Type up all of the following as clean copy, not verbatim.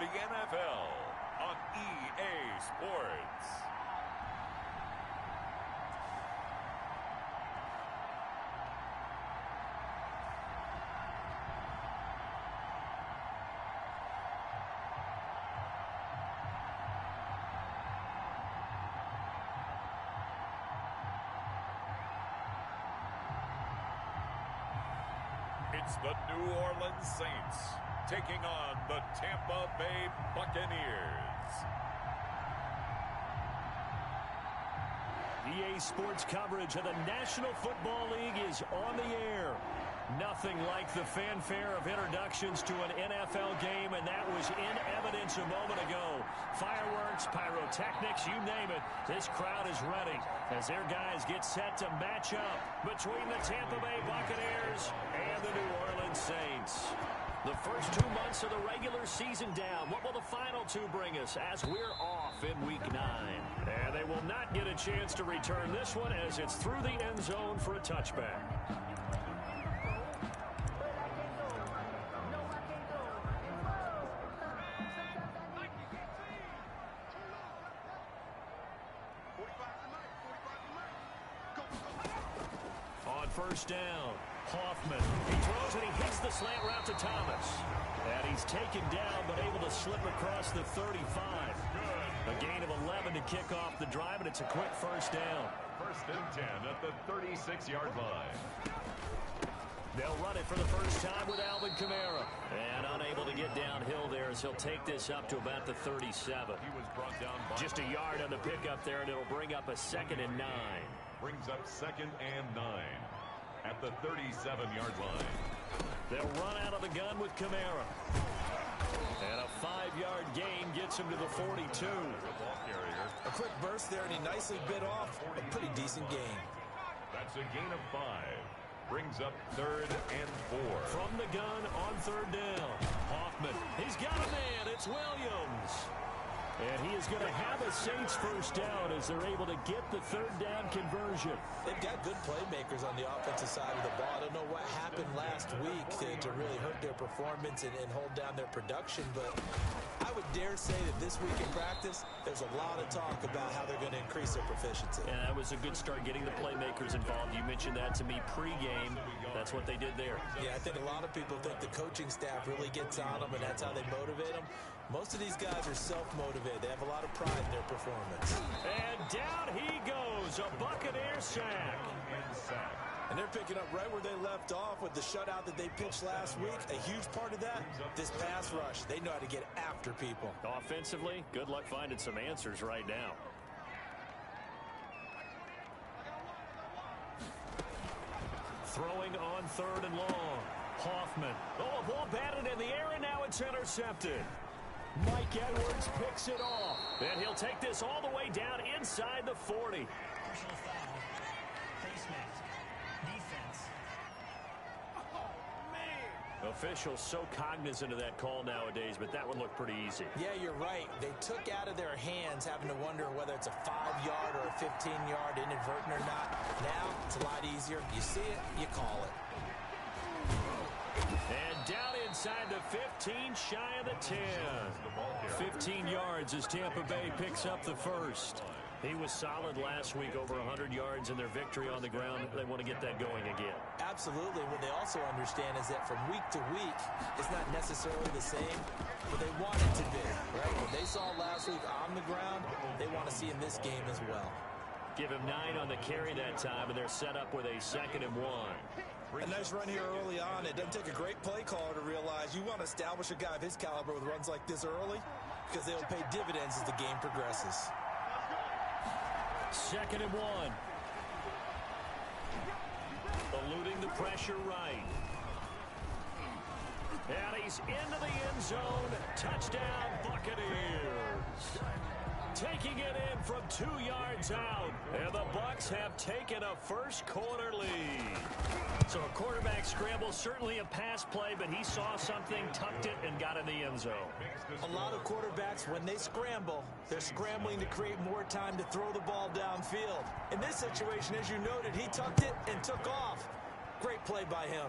the NFL on EA Sports. It's the New Orleans Saints taking on the Tampa Bay Buccaneers. EA Sports coverage of the National Football League is on the air. Nothing like the fanfare of introductions to an NFL game, and that was in evidence a moment ago. Fireworks, pyrotechnics, you name it. This crowd is ready as their guys get set to match up between the Tampa Bay Buccaneers and the New Orleans Saints. The first 2 months of the regular season down. What will the final two bring us as we're off in Week 9? And they will not get a chance to return this one as it's through the end zone for a touchback. On first down, Hoffman. He throws and he hits the slant route to Thomas. And he's taken down but able to slip across the 35. A gain of 11 to kick off the drive, and it's a quick first down. First and 10 at the 36-yard line. They'll run it for the first time with Alvin Kamara. And unable to get downhill there as he'll take this up to about the 37. He was brought down by just a yard on the pickup there, and it'll bring up a 2nd and 9. Brings up 2nd and 9 at the 37-yard line. They'll run out of the gun with Kamara. And a 5-yard gain gets him to the 42. A quick burst there, and he nicely bit off a pretty decent gain. That's a gain of 5. Brings up 3rd and 4. From the gun on 3rd down. Hoffman. He's got a man. It's Williams. And he is going to have a Saints first down as they're able to get the 3rd down conversion. They've got good playmakers on the offensive side of the ball. I don't know what happened last week to really hurt their performance and hold down their production, but I would dare say that this week in practice, there's a lot of talk about how they're going to increase their proficiency. And that was a good start getting the playmakers involved. You mentioned that to me pregame. That's what they did there. Yeah, I think a lot of people think the coaching staff really gets on them, and that's how they motivate them. Most of these guys are self-motivated. They have a lot of pride in their performance. And down he goes, a Buccaneer sack. And they're picking up right where they left off with the shutout that they pitched last week. A huge part of that, this pass rush. They know how to get after people. Offensively, good luck finding some answers right now. Throwing on 3rd and long. Hoffman. Oh, a ball batted in the air, and now it's intercepted. Mike Edwards picks it off. And he'll take this all the way down inside the 40. Personal foul. Face mask. Defense. Oh, man. Officials so cognizant of that call nowadays, but that one looked pretty easy. Yeah, you're right. They took out of their hands having to wonder whether it's a 5-yard or a 15-yard inadvertent or not. Now, it's a lot easier. You see it, you call it. And down inside the 15, shy of the 10. 15 yards as Tampa Bay picks up the first. He was solid last week, over 100 yards in their victory on the ground. They want to get that going again. Absolutely. What they also understand is that from week to week, it's not necessarily the same, but they want it to be, right? What they saw last week on the ground, they want to see in this game as well. Give him 9 on the carry that time, and they're set up with a 2nd and 1. A nice run here early on. It doesn't take a great play caller to realize you want to establish a guy of his caliber with runs like this early because they'll pay dividends as the game progresses. 2nd and 1. Eluding the pressure right. And he's into the end zone. Touchdown, Buccaneers. Taking it in from 2 yards out. And the Bucs have taken a first quarter lead. So a quarterback scramble, certainly a pass play, but he saw something, tucked it, and got in the end zone. A lot of quarterbacks, when they scramble, they're scrambling to create more time to throw the ball downfield. In this situation, as you noted, he tucked it and took off. Great play by him.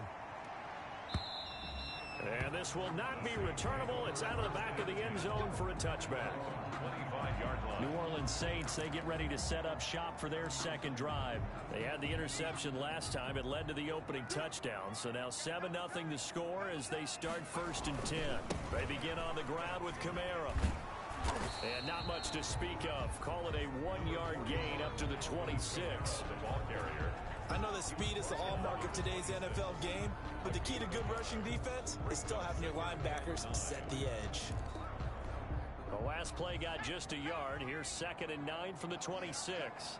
And this will not be returnable. It's out of the back of the end zone for a touchback. 25-yard line. New Orleans Saints, they get ready to set up shop for their second drive. They had the interception last time. It led to the opening touchdown. So now 7-0 the score as they start 1st and 10. They begin on the ground with Kamara. And not much to speak of. Call it a 1-yard gain up to the 26. The ball carrier. I know that speed is the hallmark of today's NFL game, but the key to good rushing defense is still having your linebackers set the edge. The last play got just a yard. Here's 2nd and 9 from the 26.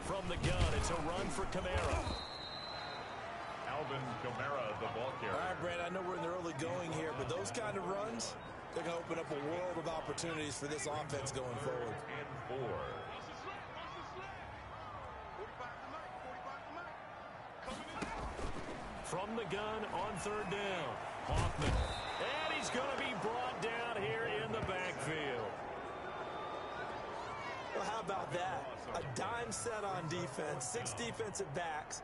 From the gun, it's a run for Kamara. Alvin Kamara, the ball carrier. All right, Brad, I know we're in the early going here, but those kind of runs, they're going to open up a world of opportunities for this offense going forward. And 4. From the gun on 3rd down. Hoffman. And he's going to be brought down here in the backfield. Well, how about that? A dime set on defense, 6 defensive backs.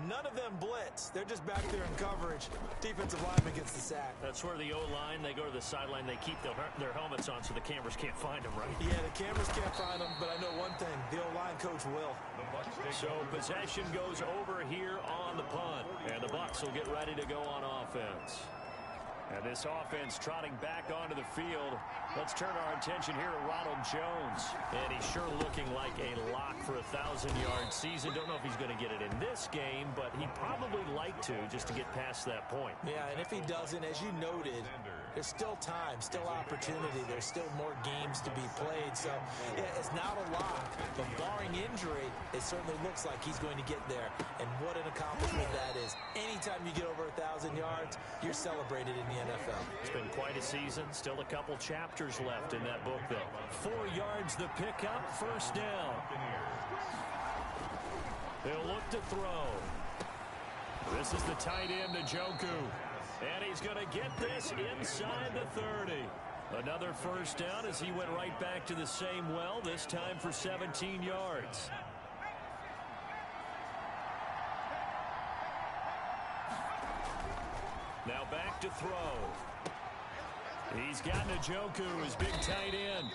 None of them blitz. They're just back there in coverage. Defensive lineman gets the sack. That's where the O-line, they go to the sideline, they keep their helmets on so the cameras can't find them, right? Yeah, the cameras can't find them, but I know one thing. The O-line coach will. So possession goes over here on the punt. And the Bucs will get ready to go on offense. And this offense trotting back onto the field. Let's turn our attention here to Ronald Jones. And he's sure looking like a lock for a 1,000-yard season. Don't know if he's going to get it in this game, but he'd probably like to just to get past that point. Yeah, and if he doesn't, as you noted, there's still time, still opportunity. There's still more games to be played. So, yeah, it's not a lock. But barring injury, it certainly looks like he's going to get there. And what an accomplishment that is. Anytime you get over 1,000 yards, you're celebrated in the NFL. It's been quite a season. Still a couple chapters left in that book, though. 4 yards the pickup, 1st down. They'll look to throw. This is the tight end, Njoku. And he's going to get this inside the 30. Another 1st down as he went right back to the same well, this time for 17 yards. Now back to throw. He's got Njoku, his big tight end.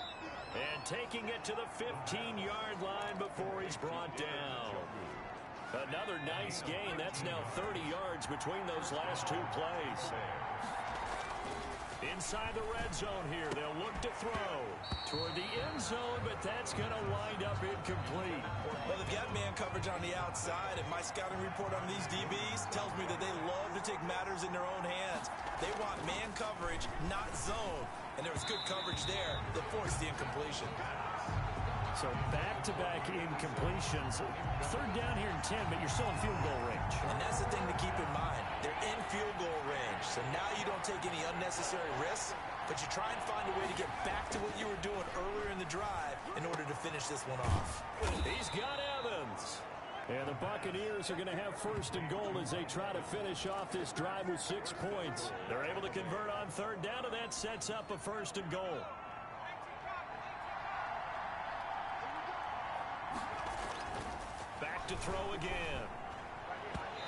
And taking it to the 15-yard line before he's brought down. Another nice gain. That's now 30 yards between those last 2 plays. Inside the red zone here. They'll look to throw toward the end zone, but that's going to wind up incomplete. Well, they've got man coverage on the outside, and my scouting report on these DBs tells me that they love to take matters in their own hands. They want man coverage, not zone. And there was good coverage there that forced the incompletion. So back-to-back incompletions. 3rd down here in 10, but you're still in field goal range. And that's the thing to keep in mind. They're in field goal range. So now you don't take any unnecessary risks, but you try and find a way to get back to what you were doing earlier in the drive in order to finish this one off. He's got Evans. And the Buccaneers are going to have 1st and goal as they try to finish off this drive with 6 points. They're able to convert on 3rd down, and that sets up a 1st and goal. Back to throw again.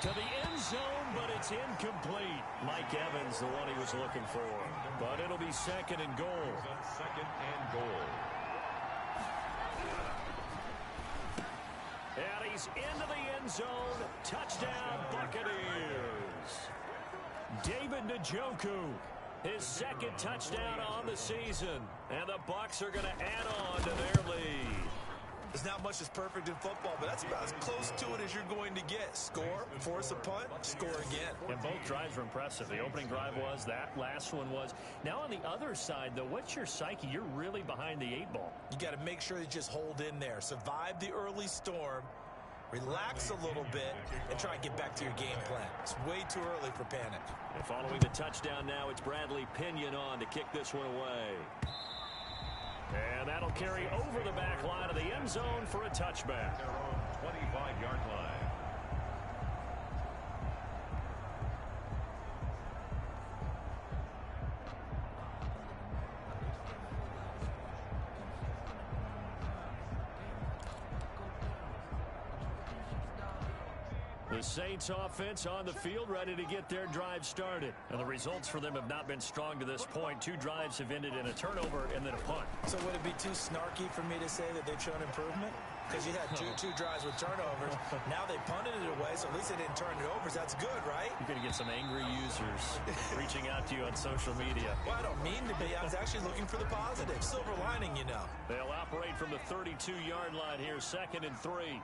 To the end zone, but it's incomplete. Mike Evans, the one he was looking for. But it'll be 2nd and goal. 2nd and goal. And he's into the end zone. Touchdown, Buccaneers. David Njoku, his 2nd touchdown on the season. And the Bucs are going to add on to their lead. There's not much that's perfect in football, but that's about as close to it as you're going to get. Score, force a punt, score again. And both drives were impressive. The opening drive was, that last one was. Now on the other side, though, what's your psyche? You're really behind the 8 ball. You got to make sure you just hold in there. Survive the early storm, relax a little bit, and try and get back to your game plan. It's way too early for panic. And following the touchdown now, it's Bradley Pinion on to kick this one away. And that'll carry over the back line of the end zone for a touchback. Their own 25-yard line. The Saints offense on the field, ready to get their drive started. And the results for them have not been strong to this point. 2 drives have ended in a turnover and then a punt. So would it be too snarky for me to say that they've shown improvement? Because you had two drives with turnovers. Now they punted it away, so at least they didn't turn it over. That's good, right? You're going to get some angry users reaching out to you on social media. Well, I don't mean to be. I was actually looking for the positive. Silver lining, you know. They'll operate from the 32-yard line here, 2nd and 3.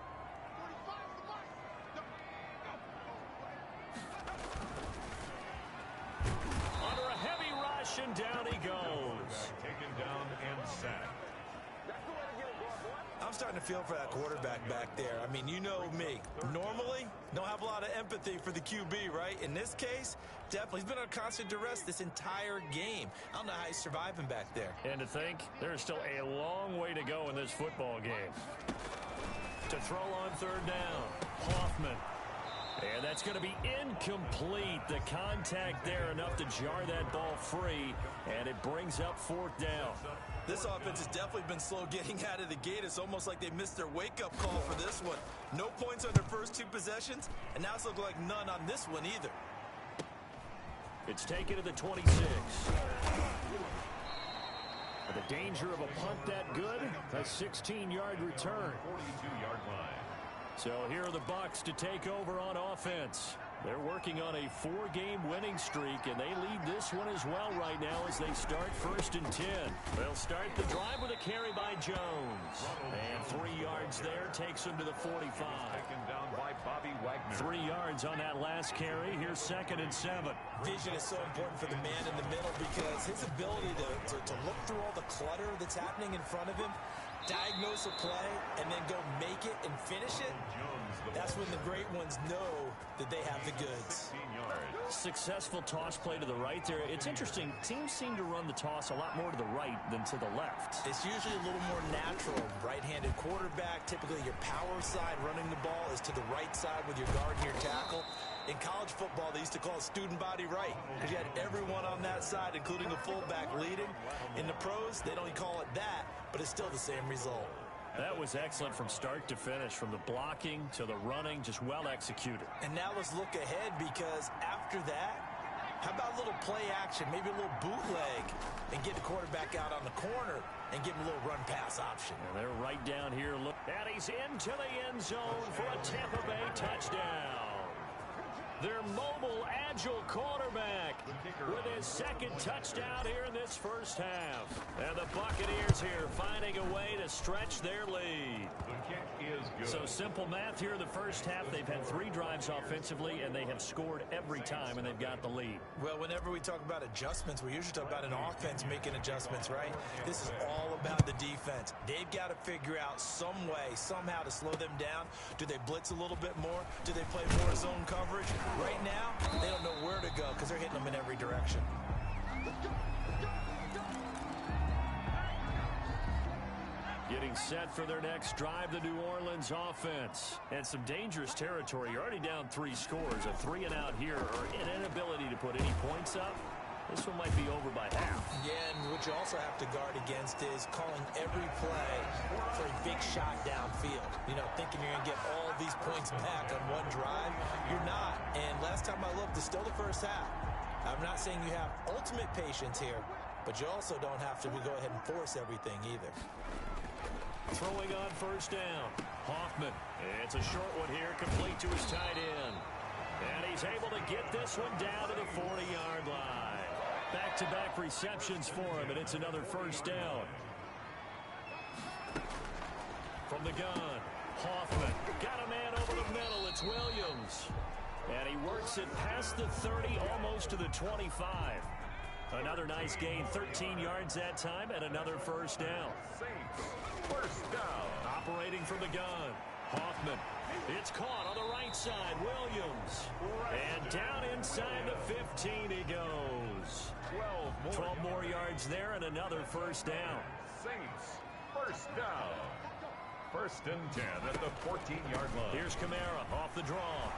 Under a heavy rush, and down he goes. Taken down and sacked. I'm starting to feel for that quarterback back there. I mean, you know me. Normally, don't have a lot of empathy for the QB, right? In this case, definitely. He's been on constant duress this entire game. I don't know how he's surviving back there. And to think, there's still a long way to go in this football game. To throw on 3rd down, Hoffman. And that's going to be incomplete. The contact there enough to jar that ball free, and it brings up 4th down. This offense has definitely been slow getting out of the gate. It's almost like they missed their wake-up call for this one. No points on their first 2 possessions, and now it's looking like none on this one either. It's taken to the 26. With the danger of a punt that good, a 16-yard return. 42-yard line. So here are the Bucs to take over on offense. They're working on a 4-game winning streak, and they lead this one as well right now as they start 1st and 10. They'll start the drive with a carry by Jones. And 3 yards there takes him to the 45. Taken down by Bobby Wagner. 3 yards on that last carry. Here's 2nd and 7. Vision is so important for the man in the middle because his ability to look through all the clutter that's happening in front of him, diagnose a play, and then go make it and finish it. That's when the great ones know that they have the goods. Successful toss play to the right there. It's interesting. Teams seem to run the toss a lot more to the right than to the left. It's usually a little more natural. Right-handed quarterback, typically your power side running the ball is to the right side with your guard and your tackle. In college football, they used to call it student body right because you had everyone on that side, including the fullback, leading. In the pros, they don't call it that, but it's still the same result. That was excellent from start to finish, from the blocking to the running, just well executed. And now let's look ahead because after that, how about a little play action, maybe a little bootleg, and get the quarterback out on the corner and give him a little run-pass option. And they're right down here. Look, and he's into the end zone for a Tampa Bay touchdown. Their mobile, agile quarterback with his 2nd touchdown here in this first half. And the Buccaneers here finding a way to stretch their lead. The kick is good. So simple math here in the first half. They've had 3 drives offensively, and they have scored every time, and they've got the lead. Well, whenever we talk about adjustments, we usually talk about an offense making adjustments, right? This is all about the defense. They've got to figure out some way, somehow to slow them down. Do they blitz a little bit more? Do they play more zone coverage? Right now, they don't know where to go because they're hitting them in every direction. Getting set for their next drive, the New Orleans offense. And some dangerous territory. You're already down 3 scores. A 3-and-out here, or an inability to put any points up. This one might be over by half. Yeah, and what you also have to guard against is calling every play for a big shot downfield. You know, thinking you're going to get all these points back on one drive. You're not. And last time I looked, it's still the first half. I'm not saying you have ultimate patience here, but you also don't have to go ahead and force everything either. Throwing on 1st down. Hoffman. It's a short one here, complete to his tight end. And he's able to get this one down to the 40-yard line. Back-to-back receptions for him, and it's another 1st down. From the gun, Hoffman. Got a man over the middle. It's Williams. And he works it past the 30, almost to the 25. Another nice gain, 13 yards that time, and another 1st down. Saints, 1st down. Operating from the gun, Hoffman. It's caught on the right side, Williams. And down inside the 15 he goes. 12 more yards there and another 1st down. Saints, 1st down. 1st and 10 at the 14-yard line. Here's Kamara off the draw.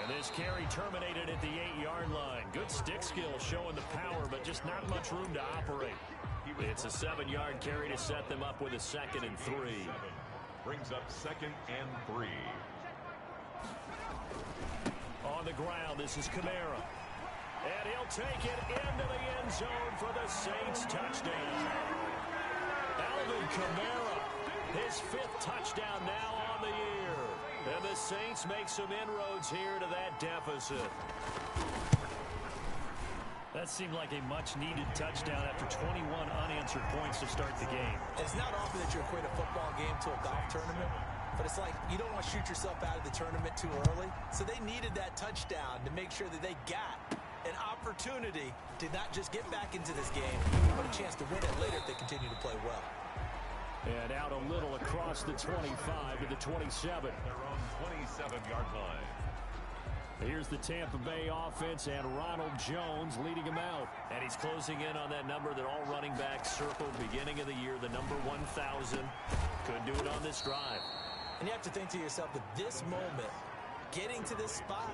And this carry terminated at the 8-yard line. Good stick skill showing the power, but just not much room to operate. It's a 7-yard carry to set them up with a 2nd and 3. Brings up 2nd and 3. On the ground, this is Kamara. And he'll take it into the end zone for the Saints touchdown. Alvin Kamara, his 5th touchdown now on the year. And the Saints make some inroads here to that deficit. That seemed like a much-needed touchdown after 21 unanswered points to start the game. It's not often that you equate a football game to a golf tournament, but it's like you don't want to shoot yourself out of the tournament too early. So they needed that touchdown to make sure that they got an opportunity to not just get back into this game, but a chance to win it later if they continue to play well. And out a little across the 25 to the 27. Their own 27-yard line. Here's the Tampa Bay offense and Ronald Jones leading him out. And he's closing in on that number that all running backs circled beginning of the year, the number 1,000. Could do it on this drive. And you have to think to yourself that this moment, getting to this spot,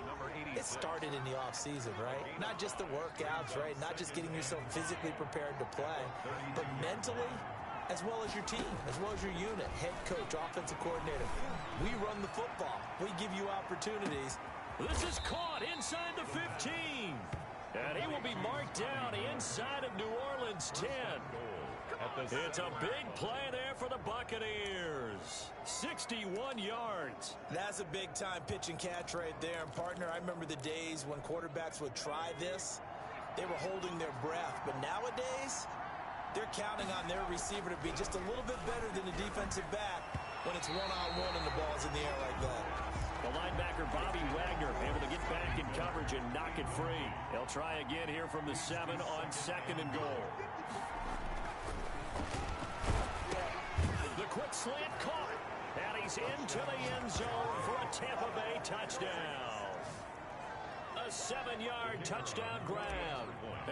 it started in the offseason, right? Not just the workouts, right? Not just getting yourself physically prepared to play, but mentally, as well as your team, as well as your unit, head coach, offensive coordinator. We run the football. We give you opportunities. This is caught inside the 15. And he will be marked down inside of New Orleans 10. It's a big play there for the Buccaneers. 61 yards. That's a big-time pitch and catch right there. And, partner, I remember the days when quarterbacks would try this. They were holding their breath. But nowadays, they're counting on their receiver to be just a little bit better than the defensive back when it's one-on-one and the ball's in the air like that. The linebacker, Bobby Wagner, able to get back in coverage and knock it free. They'll try again here from the 7 on 2nd and goal. The quick slant caught. And he's into the end zone for a Tampa Bay touchdown. A 7-yard touchdown grab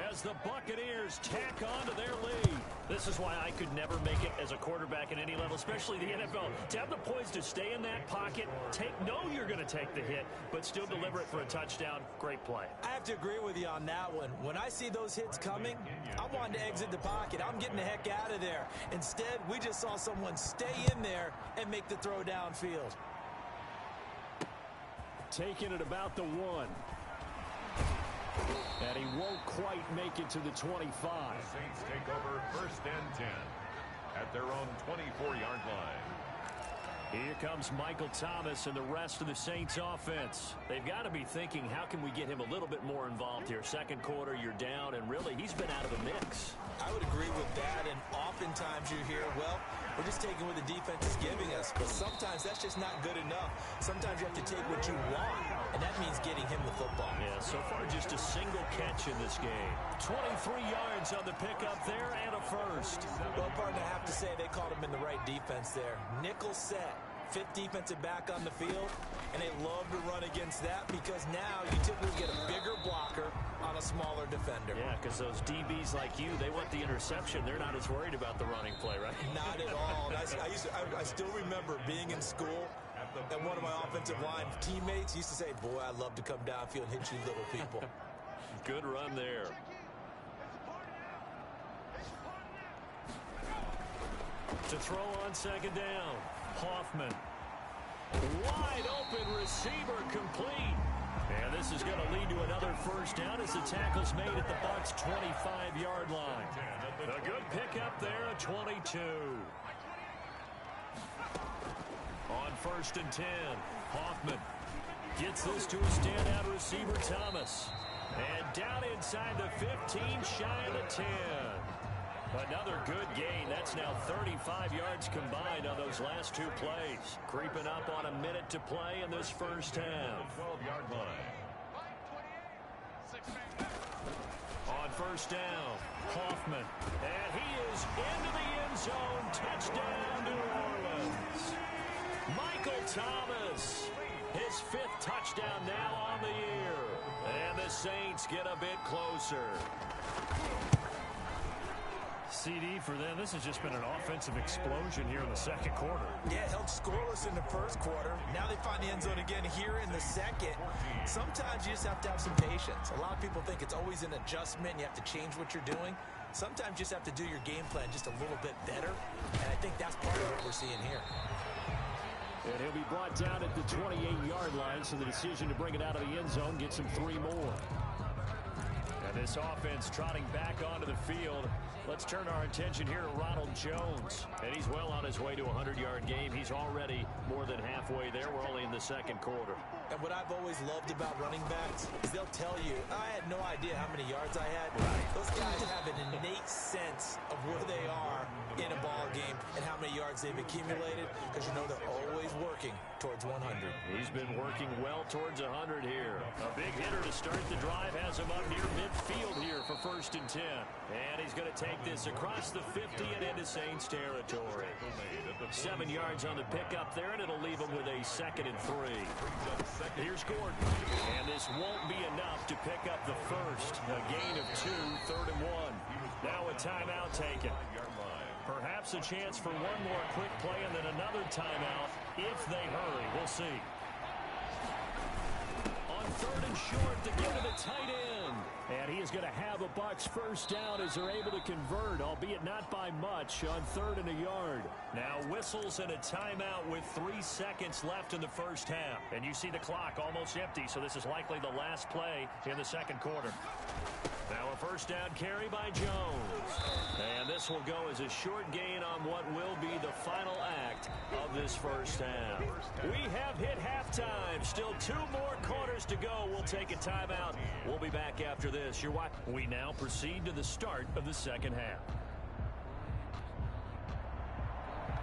as the Buccaneers tack on to their lead. This is why I could never make it as a quarterback at any level, especially the NFL. To have the poise to stay in that pocket, know you're going to take the hit, but still deliver it for a touchdown. Great play. I have to agree with you on that one. When I see those hits coming, I'm wanting to exit the pocket. I'm getting the heck out of there. Instead, we just saw someone stay in there and make the throw downfield. Taking it about the 1. And he won't quite make it to the 25. The Saints take over 1st and 10 at their own 24-yard line. Here comes Michael Thomas and the rest of the Saints offense. They've got to be thinking, how can we get him a little bit more involved here? Second quarter, you're down, and really, he's been out of the mix. I would agree with that, and oftentimes you hear, well, we're just taking what the defense is giving us, but sometimes that's just not good enough. Sometimes you have to take what you want, and that means getting him the football. Yeah, so far just a single catch in this game. 23 yards on the pickup there and a first. Well, partner, I have to say they called him in the right defense there. Nickel set. 5th defensive back on the field, and they love to run against that because now you typically get a bigger blocker on a smaller defender. Yeah, because those DBs like you, they want the interception. They're not as worried about the running play, right? Not at all. I still remember being in school, and one of my offensive line teammates used to say, boy, I'd love to come downfield and hit you little people. Good run there. To throw on 2nd down. Hoffman. Wide open receiver complete. And this is going to lead to another first down as the tackle's made at the Bucs' 25-yard line. A good pickup there at 22. On 1st and 10, Hoffman gets this to a standout receiver, Thomas. And down inside the 15, shy of the 10. Another good gain. That's now 35 yards combined on those last 2 plays. Creeping up on a minute to play in this first half. 12-yard line. On 1st down, Hoffman. And he is into the end zone. Touchdown, New Orleans. Michael Thomas. His 5th touchdown now on the year. And the Saints get a bit closer. CD for them, this has just been an offensive explosion here in the second quarter. Yeah, held scoreless in the first quarter. Now they find the end zone again here in the second. Sometimes you just have to have some patience. A lot of people think it's always an adjustment. You have to change what you're doing. Sometimes you just have to do your game plan just a little bit better. And I think that's part of what we're seeing here. And he'll be brought down at the 28-yard line, so the decision to bring it out of the end zone gets him 3 more. And this offense trotting back onto the field. Let's turn our attention here to Ronald Jones. And he's well on his way to a 100-yard game. He's already more than halfway there. We're only in the second quarter. And what I've always loved about running backs is they'll tell you, I had no idea how many yards I had. Those guys have an innate sense of where they are in a ball game and how many yards they've accumulated, because you know they're always working towards 100. He's been working well towards 100 here. A big hitter to start the drive has him up near midfield here for 1st and 10. And he's going to take this across the 50 and into Saints territory. 7 yards on the pickup there, and it'll leave him with a 2nd and 3. Here's Gordon. And this won't be enough to pick up the first. A gain of 2, 3rd and 1. Now a timeout taken. Perhaps a chance for one more quick play and then another timeout if they hurry. We'll see. On 3rd and short, to give it a tight end. And he is going to have a Bucs first down as they're able to convert, albeit not by much, on 3rd and a yard. Now whistles and a timeout with 3 seconds left in the first half. And you see the clock almost empty, so this is likely the last play in the second quarter. Now a first down carry by Jones. And this will go as a short gain on what will be the final act of this first half. We have hit halftime. Still 2 more quarters to go. We'll take a timeout. We'll be back after this. You're watching. We now proceed to the start of the second half.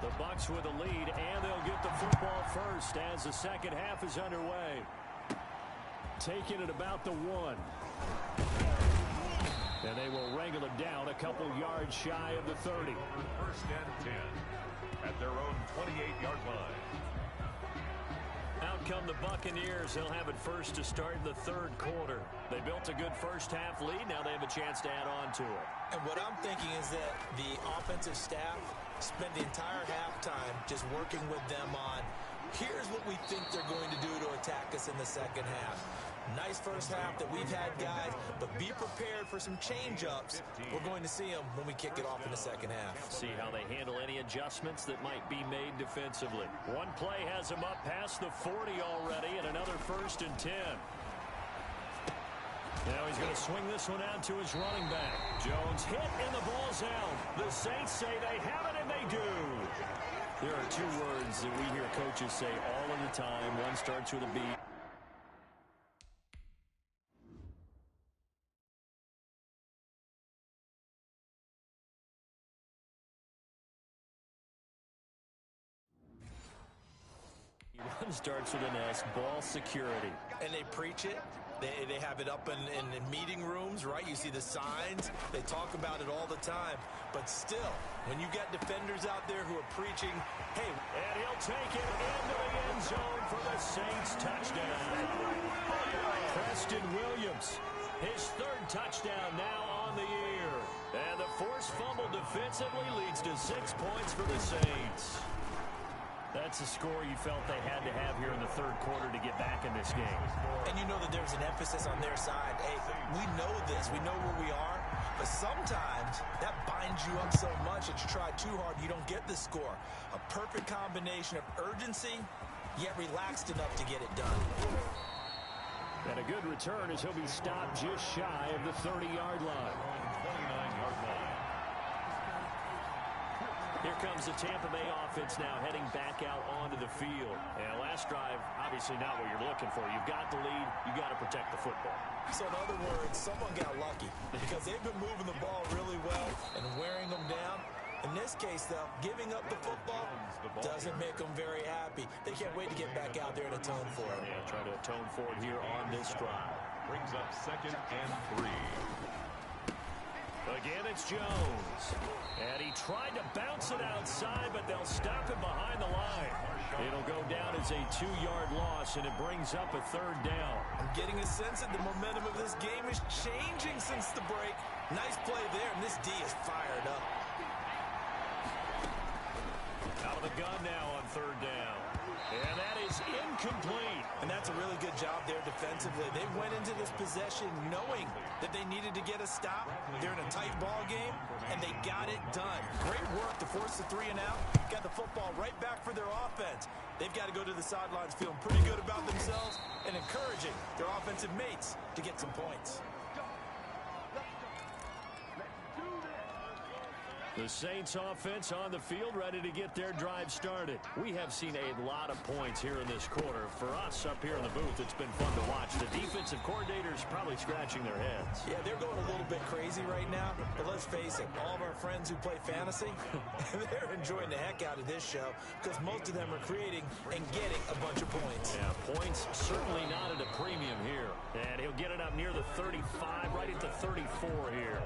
The Bucs with a lead, and they'll get the football first as the second half is underway. Taking it about the 1. And they will wrangle it down a couple yards shy of the 30. 1st and 10 at their own 28-yard line. Out come the Buccaneers. They'll have it first to start the 3rd quarter. They built a good first half lead. Now they have a chance to add on to it. And what I'm thinking is that the offensive staff spent the entire halftime just working with them on, here's what we think they're going to do to attack us in the second half. Nice first half that we've had, guys, but be prepared for some change-ups. We're going to see them when we kick it off in the second half. See how they handle any adjustments that might be made defensively. One play has him up past the 40 already, and another 1st and 10. Now he's going to swing this one out to his running back. Jones hit, and the ball's out. The Saints say they have it, and they do. There are 2 words that we hear coaches say all of the time. One starts with a B. One starts with an S, ball security. And they preach it. They have it up in meeting rooms, right? You see the signs. They talk about it all the time. But still, when you got defenders out there who are preaching, hey. And he'll take it into the end zone for the Saints touchdown. Preston Williams, his 3rd touchdown now on the year. And the forced fumble defensively leads to 6 points for the Saints. That's a score you felt they had to have here in the 3rd quarter to get back in this game. And you know that there's an emphasis on their side. Hey, we know this. We know where we are. But sometimes that binds you up so much that you try too hard, you don't get the score. A perfect combination of urgency, yet relaxed enough to get it done. And a good return as he'll be stopped just shy of the 30-yard line. 29-yard line. Here comes the Tampa Bay offense now heading back out onto the field. And last drive, obviously not what you're looking for. You've got the lead. You've got to protect the football. So in other words, someone got lucky because they've been moving the ball really well and wearing them down. In this case, though, giving up the football doesn't make them very happy. They can't wait to get back out there and atone for it. Yeah, try to atone for it here on this drive. Brings up 2nd and 3. Again, it's Jones. And he tried to bounce it outside, but they'll stop him behind the line. It'll go down as a 2-yard loss, and it brings up a 3rd down. I'm getting a sense that the momentum of this game is changing since the break. Nice play there, and this D is fired up. Out of the gun now on third down. And that is incomplete. And that's a really good job there defensively. They went into this possession knowing that they needed to get a stop. They're in a tight ball game, and they got it done. Great work to force the 3 and out. Got the football right back for their offense. They've got to go to the sidelines feeling pretty good about themselves and encouraging their offensive mates to get some points. The Saints offense on the field, ready to get their drive started. We have seen a lot of points here in this quarter. For us up here in the booth, it's been fun to watch. The defensive coordinators probably scratching their heads. Yeah, they're going a little bit crazy right now, but let's face it, all of our friends who play fantasy, they're enjoying the heck out of this show because most of them are creating and getting a bunch of points. Yeah, points certainly not at a premium here. And he'll get it up near the 35, right at the 34 here.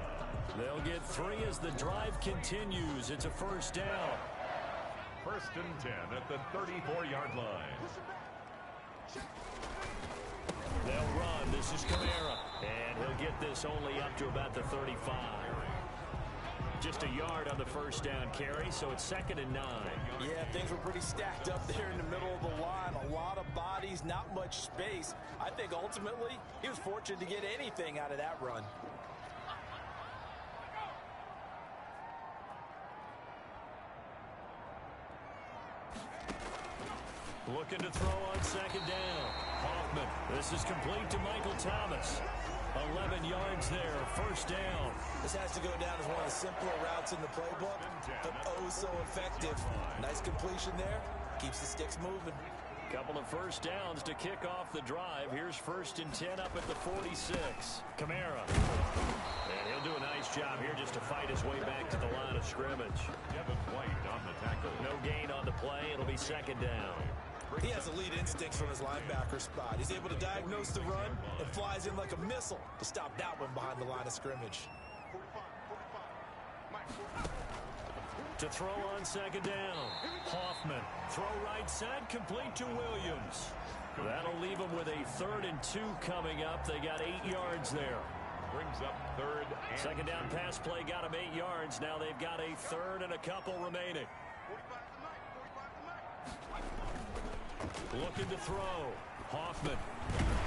They'll get 3 as the drive continues. It's a first down. First and 10 at the 34-yard line. They'll run. This is Kamara. And he'll get this only up to about the 35. Just a yard on the first down carry, so it's 2nd and 9. Yeah, things were pretty stacked up there in the middle of the line. A lot of bodies, not much space. I think ultimately he was fortunate to get anything out of that run. Looking to throw on 2nd down. Hoffman. This is complete to Michael Thomas. 11 yards there. First down. This has to go down as one of the simpler routes in the playbook, but oh so effective. Nice completion there. Keeps the sticks moving. Couple of first downs to kick off the drive. Here's 1st and 10 up at the 46. Kamara. And he'll do a nice job here just to fight his way back to the line of scrimmage. Devin White on the tackle. No gain on the play. It'll be 2nd down. He has elite instincts from his linebacker spot. He's able to diagnose the run and flies in like a missile to stop that one behind the line of scrimmage. To throw on 2nd down. Hoffman. Throw right side, complete to Williams. That'll leave them with a 3rd and 2 coming up. They got 8 yards there. Brings up 3rd and 2nd down pass play got them 8 yards. Now they've got a 3rd and a couple remaining. Looking to throw. Hoffman.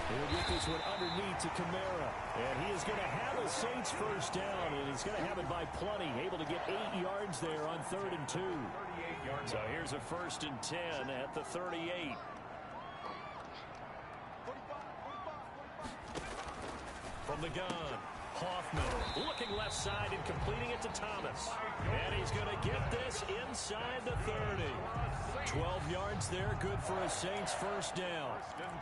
He'll get this one underneath to Kamara. And he is going to have a Saints first down, and he's going to have it by plenty. Able to get 8 yards there on 3rd and 2. So here's a 1st and 10 at the 38. From the gun, Hoffman looking left side and completing it to Thomas. And he's going to get this inside the 30. 12 yards there, good for a Saints first down.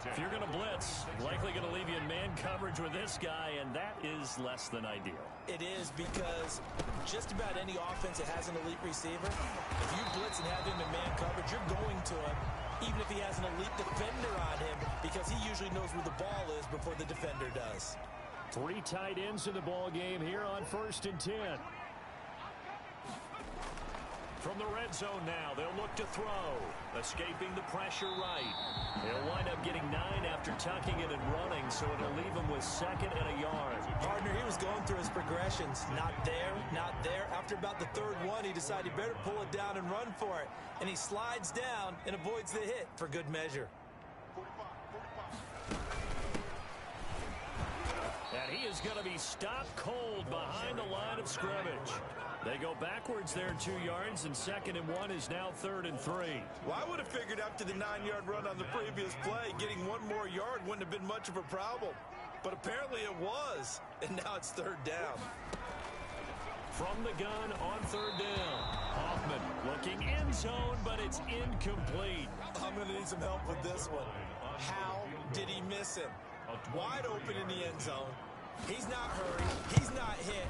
If you're going to blitz, likely going to leave you in man coverage with this guy, and that is less than ideal. It is because just about any offense that has an elite receiver, if you blitz and have him in man coverage, you're going to him, even if he has an elite defender on him, because he usually knows where the ball is before the defender does. 3 tight ends in the ball game here on 1st and 10. From the red zone now, they'll look to throw. Escaping the pressure right. They'll wind up getting 9 after tucking it and running, so it'll leave them with 2nd and a yard. Partner, he was going through his progressions. Not there, not there. After about the 3rd one, he decided he better pull it down and run for it. And he slides down and avoids the hit for good measure. And he is going to be stopped cold behind the line of scrimmage. They go backwards there 2 yards, and 2nd and 1 is now 3rd and 3. Well, I would have figured after the 9-yard run on the previous play, getting 1 more yard wouldn't have been much of a problem. But apparently it was, and now it's 3rd down. From the gun on 3rd down. Hoffman looking end zone, but it's incomplete. I'm going to need some help with this one. How did he miss him? Wide open in the end zone. He's not hurried. He's not hit.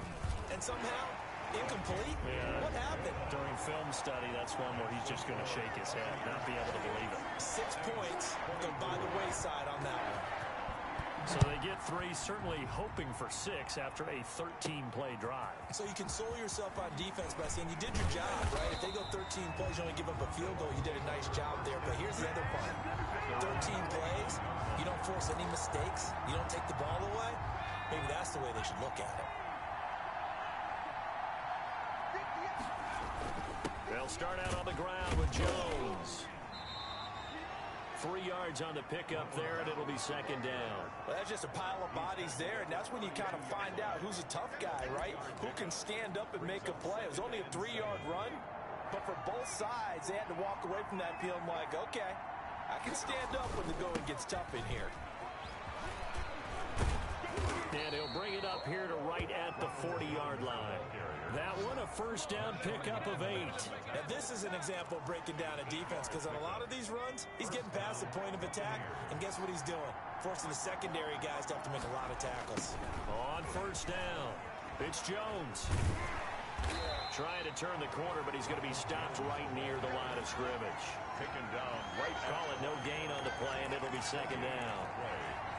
And somehow, incomplete? Yeah. What happened? During film study, that's one where he's just going to shake his head, not be able to believe it. 6 points go by the wayside on that one. So they get 3, certainly hoping for 6 after a 13-play drive. So you console yourself on defense by saying you did your job, right? If they go 13 plays, you only give up a field goal, you did a nice job there. But here's the other part. 13 plays, you don't force any mistakes, you don't take the ball away. Maybe that's the way they should look at it. They'll They'll start out on the ground with Jones. 3 yards on the pickup there, and it'll be second down. Well, that's just a pile of bodies there, and that's when you kind of find out who's a tough guy, right? Who can stand up and make a play. It was only a 3-yard run, but for both sides, they had to walk away from that feeling like, okay, I can stand up when the going gets tough in here. And he'll bring it up here to right at the 40-yard line. That one, a first down pickup of 8. Now, this is an example of breaking down a defense, because on a lot of these runs, he's getting past the point of attack, and guess what he's doing? Forcing the secondary guys to have to make a lot of tackles. On first down, it's Jones. Trying to turn the corner, but he's going to be stopped right near the line of scrimmage. Taken down right. Call it no gain on the play, and it'll be second down.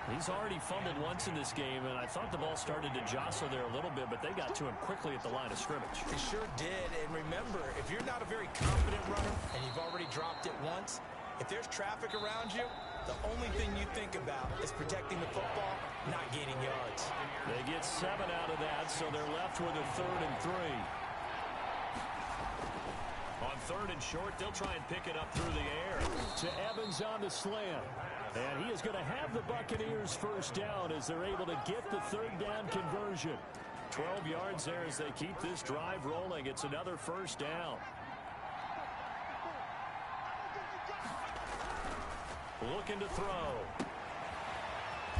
He's already fumbled once in this game, and I thought the ball started to jostle there a little bit, but they got to him quickly at the line of scrimmage. They sure did, and remember, if you're not a very confident runner and you've already dropped it once, if there's traffic around you, the only thing you think about is protecting the football, not gaining yards. They get 7 out of that, so they're left with a 3rd and 3. On 3rd and short, they'll try and pick it up through the air. To Evans on the slant. And he is going to have the Buccaneers first down as they're able to get the 3rd down conversion. 12 yards there as they keep this drive rolling. It's another first down. Looking to throw.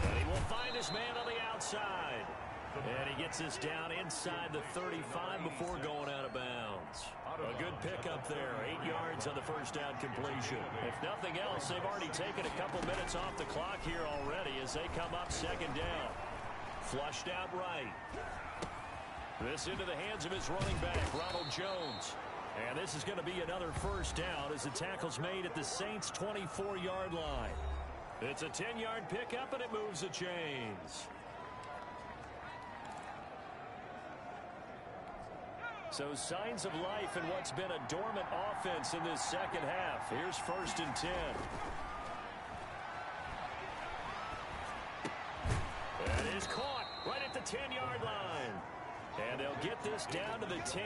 And he will find his man on the outside. And he gets this down inside the 35 before going out of bounds. A good pickup there. 8 yards on the first down completion. If nothing else, they've already taken a couple minutes off the clock here already as they come up second down. Flushed out right. This into the hands of his running back, Ronald Jones. And this is going to be another first down as the tackle's made at the Saints' 24-yard line. It's a 10-yard pickup, and it moves the chains. So signs of life in what's been a dormant offense in this second half. Here's 1st and 10. That is caught right at the 10-yard line. And they'll get this down to the 10.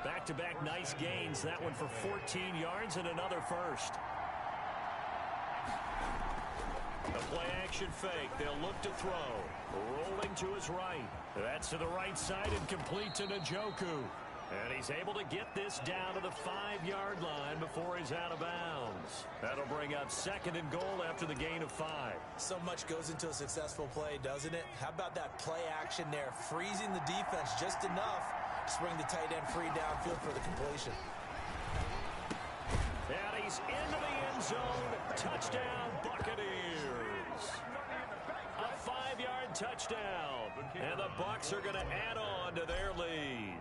Back-to-back nice gains. That one for 14 yards and another first. A play-action fake. They'll look to throw. Rolling to his right. That's to the right side and complete to Njoku. And he's able to get this down to the 5-yard line before he's out of bounds. That'll bring up 2nd and goal after the gain of 5. So much goes into a successful play, doesn't it? How about that play action there? Freezing the defense just enough to bring the tight end free downfield for the completion. And he's into the end zone. Touchdown, Buccaneers. A 5-yard touchdown. And the Bucs are going to add on to their lead.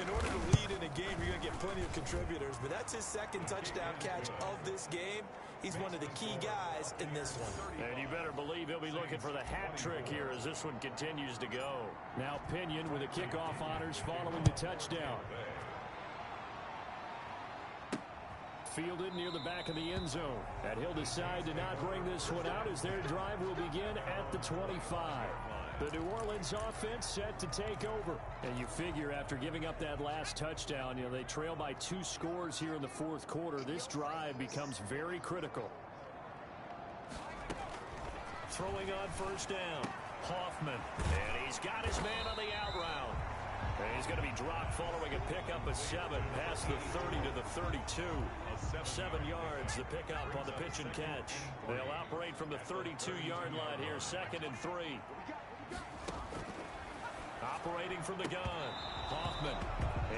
In order to lead in a game, you're going to get plenty of contributors, but that's his 2nd touchdown catch of this game. He's one of the key guys in this one. And you better believe he'll be looking for the hat trick here as this one continues to go. Now Pinion with the kickoff honors following the touchdown. Fielded near the back of the end zone. And he'll decide to not bring this one out as their drive will begin at the 25. The New Orleans offense set to take over. And you figure after giving up that last touchdown, they trail by 2 scores here in the 4th quarter. This drive becomes very critical. Throwing on first down. Hoffman. And he's got his man on the out route. And he's going to be dropped following a pickup of 7 past the 30 to the 32. 7 yards, the pickup on the pitch and catch. They'll operate from the 32-yard line here, 2nd and 3. Operating from the gun, Hoffman.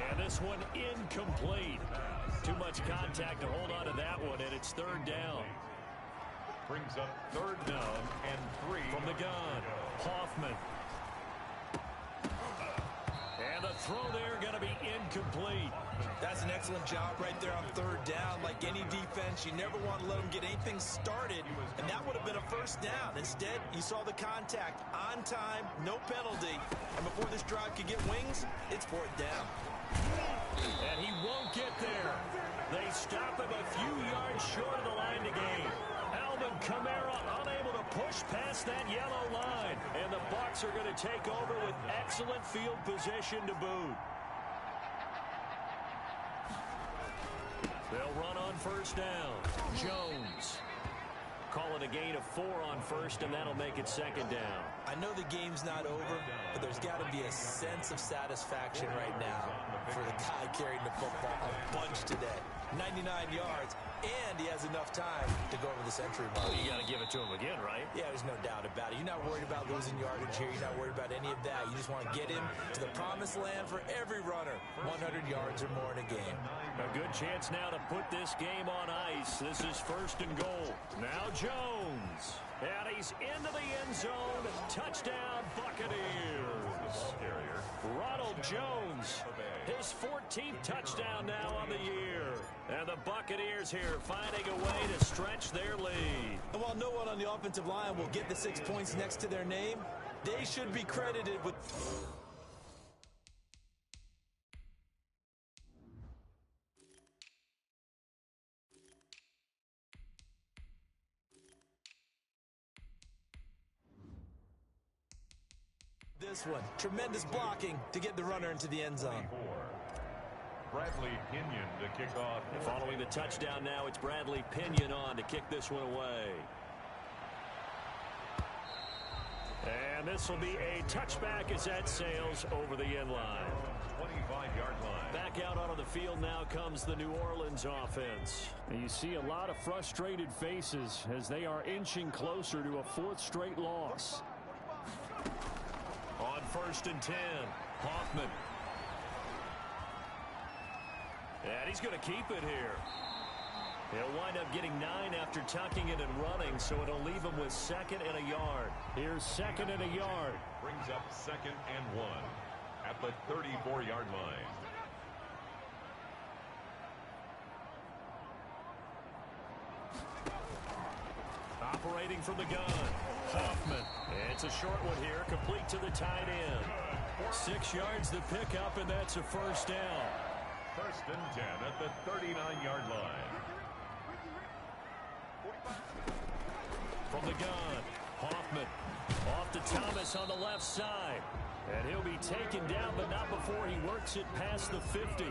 And this one incomplete. Too much contact to hold on to that one, and it's 3rd down. Brings up 3rd down and 3. From the gun, Hoffman. And the throw there going to be incomplete. That's an excellent job right there on 3rd down. Like any defense, you never want to let them get anything started, and that would have been a first down. Instead, you saw the contact on time, no penalty, and before this drive could get wings, it's 4th down. And he won't get there. They stop him a few yards short of the line to gain. Alvin Kamara unable to push past that yellow line, and the Bucs are going to take over with excellent field position to boot. They'll run on first down. Jones. Call it a gain of 4 on first, and that'll make it second down. I know the game's not over, but there's got to be a sense of satisfaction right now for the guy carrying the football a bunch today. 99 yards, and he has enough time to go over the century mark. Well, you got to give it to him again, right? Yeah, there's no doubt about it. You're not worried about losing yardage here. You're not worried about any of that. You just want to get him to the promised land for every runner. 100 yards or more in a game. A good chance now to put this game on ice. This is first and goal. Now Jones. And he's into the end zone. Touchdown, Buccaneers. Ronald Jones. His 14th touchdown now on the year. And the Buccaneers here finding a way to stretch their lead. And while no one on the offensive line will get the 6 points next to their name, they should be credited with... this one. Tremendous blocking to get the runner into the end zone. Bradley Pinion to kick off. Following the touchdown now, it's Bradley Pinion on to kick this one away. And this will be a touchback as that sails over the end line. 25-yard line. Back out onto the field now comes the New Orleans offense. And you see a lot of frustrated faces as they are inching closer to a 4th straight loss. On first and 10, Hoffman. And he's going to keep it here. He'll wind up getting 9 after tucking it and running, so it'll leave him with 2nd and a yard. Here's 2nd and a yard. Brings up 2nd and 1 at the 34-yard line. Operating from the gun, Hoffman. It's a short one here, complete to the tight end. 6 yards the pickup, and that's a first down. First and 10 at the 39-yard line. From the gun, Hoffman. Off to Thomas on the left side. And he'll be taken down, but not before he works it past the 50.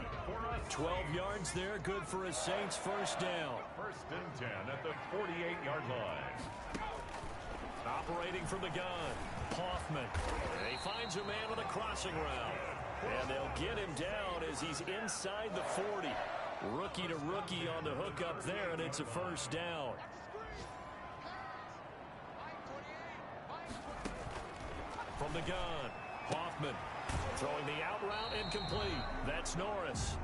12 yards there, good for a Saints first down. First and 10 at the 48-yard line. Operating from the gun, Hoffman. And he finds a man on a crossing route. And they'll get him down as he's inside the 40. Rookie to rookie on the hook up there, and it's a first down. From the gun, Hoffman throwing the out route incomplete. That's Norris.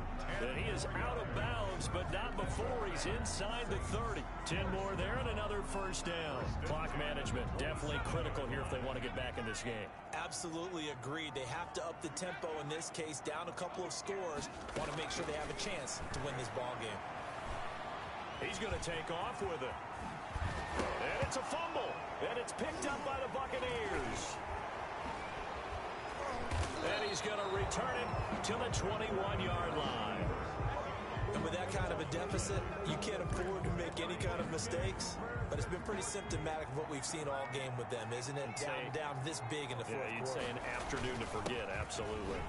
And he is out of bounds, but not before he's inside the 30. 10 more there and another first down. Clock management definitely critical here if they want to get back in this game. Absolutely agreed. They have to up the tempo in this case, down a couple of scores. Want to make sure they have a chance to win this ball game. He's going to take off with it. And it's a fumble. And it's picked up by the Buccaneers. And he's going to return it to the 21-yard line. And with that kind of a deficit, you can't afford to make any kind of mistakes. But it's been pretty symptomatic of what we've seen all game with them, isn't it? Down this big in the fourth quarter. You'd say an afternoon to forget, absolutely.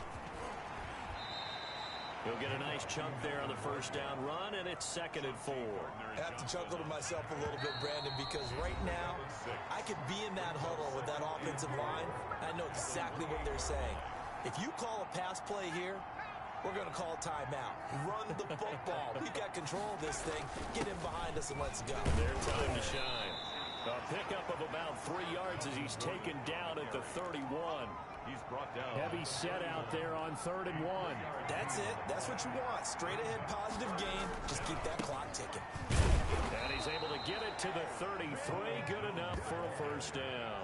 He'll get a nice chunk there on the first down run, and it's 2nd and 4. I have to chuckle to myself a little bit, Brandon, because right now, I could be in that huddle with that offensive line. I know exactly what they're saying. If you call a pass play here, we're going to call timeout. Run the football. We've got control of this thing. Get him behind us and let's go. Their time to shine. A pickup of about 3 yards as he's taken down at the 31. He's brought down. Heavy set out there on 3rd and 1. That's it. That's what you want. Straight ahead positive gain. Just keep that clock ticking. And he's able to get it to the 33. Good enough for a first down.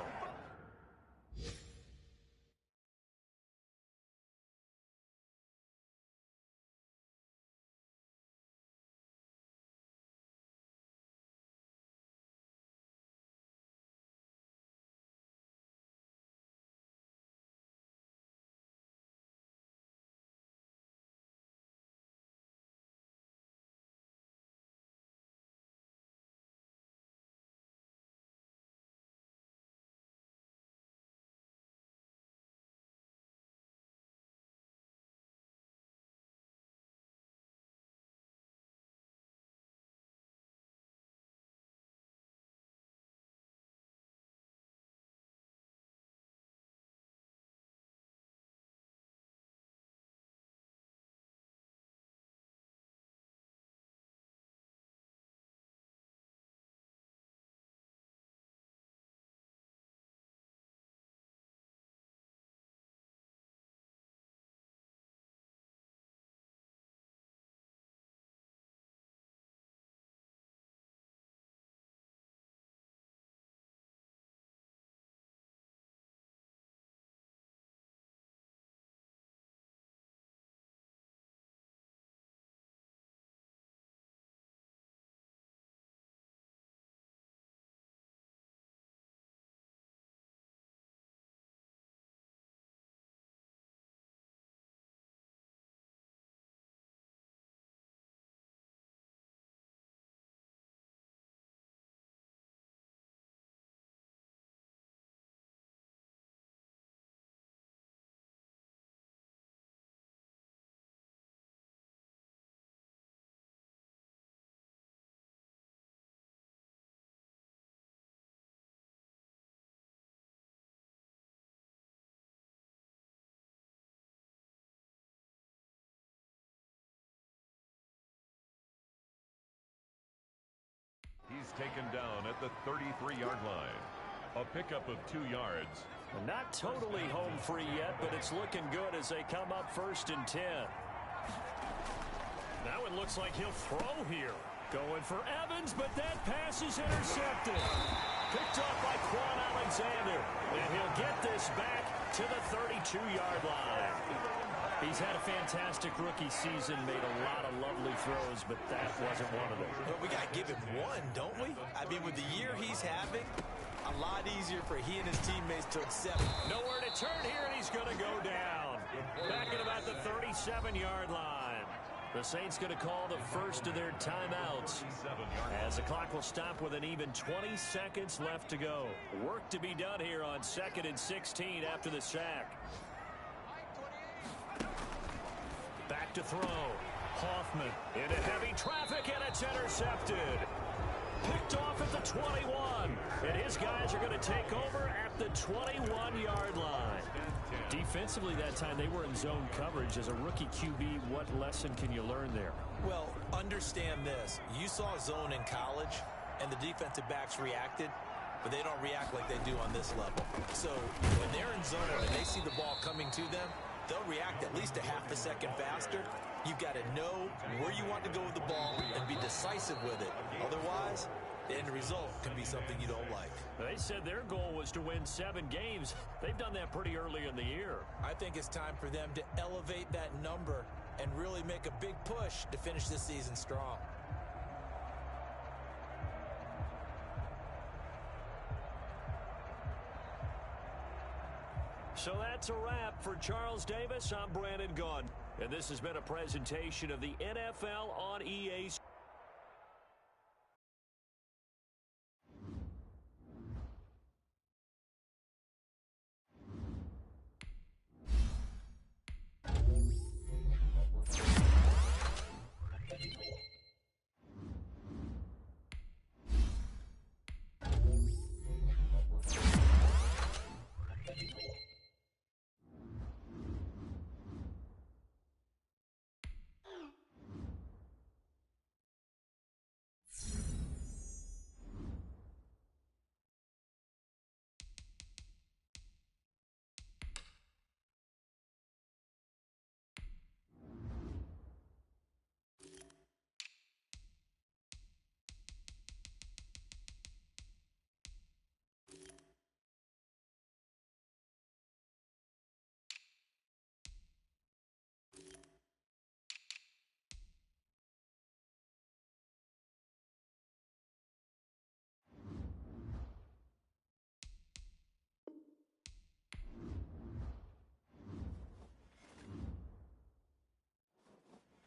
taken down at the 33-yard line. A pickup of 2 yards. Not totally home free yet, but it's looking good as they come up 1st and 10. Now it looks like he'll throw here. Going for Evans, but that pass is intercepted. Picked up by Quan Alexander. And he'll get this back to the 32-yard line. He's had a fantastic rookie season, made a lot of lovely throws, but that wasn't one of them. But we got to give him one, don't we? I mean, with the year he's having, a lot easier for he and his teammates to accept. Nowhere to turn here, and he's going to go down. Back at about the 37-yard line. The Saints going to call the first of their timeouts as the clock will stop with an even 20 seconds left to go. Work to be done here on 2nd and 16 after the sack. Back to throw. Hoffman into heavy traffic, and it's intercepted. Picked off at the 21. And his guys are going to take over at the 21-yard line. Defensively that time, they were in zone coverage. As a rookie QB, what lesson can you learn there? Well, understand this. You saw zone in college, and the defensive backs reacted, but they don't react like they do on this level. So when they're in zone and they see the ball coming to them, they'll react at least a half a second faster. You've got to know where you want to go with the ball and be decisive with it. Otherwise, the end result can be something you don't like. They said their goal was to win 7 games. They've done that pretty early in the year. I think it's time for them to elevate that number and really make a big push to finish this season strong. So that's a wrap for Charles Davis. I'm Brandon Gaughan. And this has been a presentation of the NFL on EA.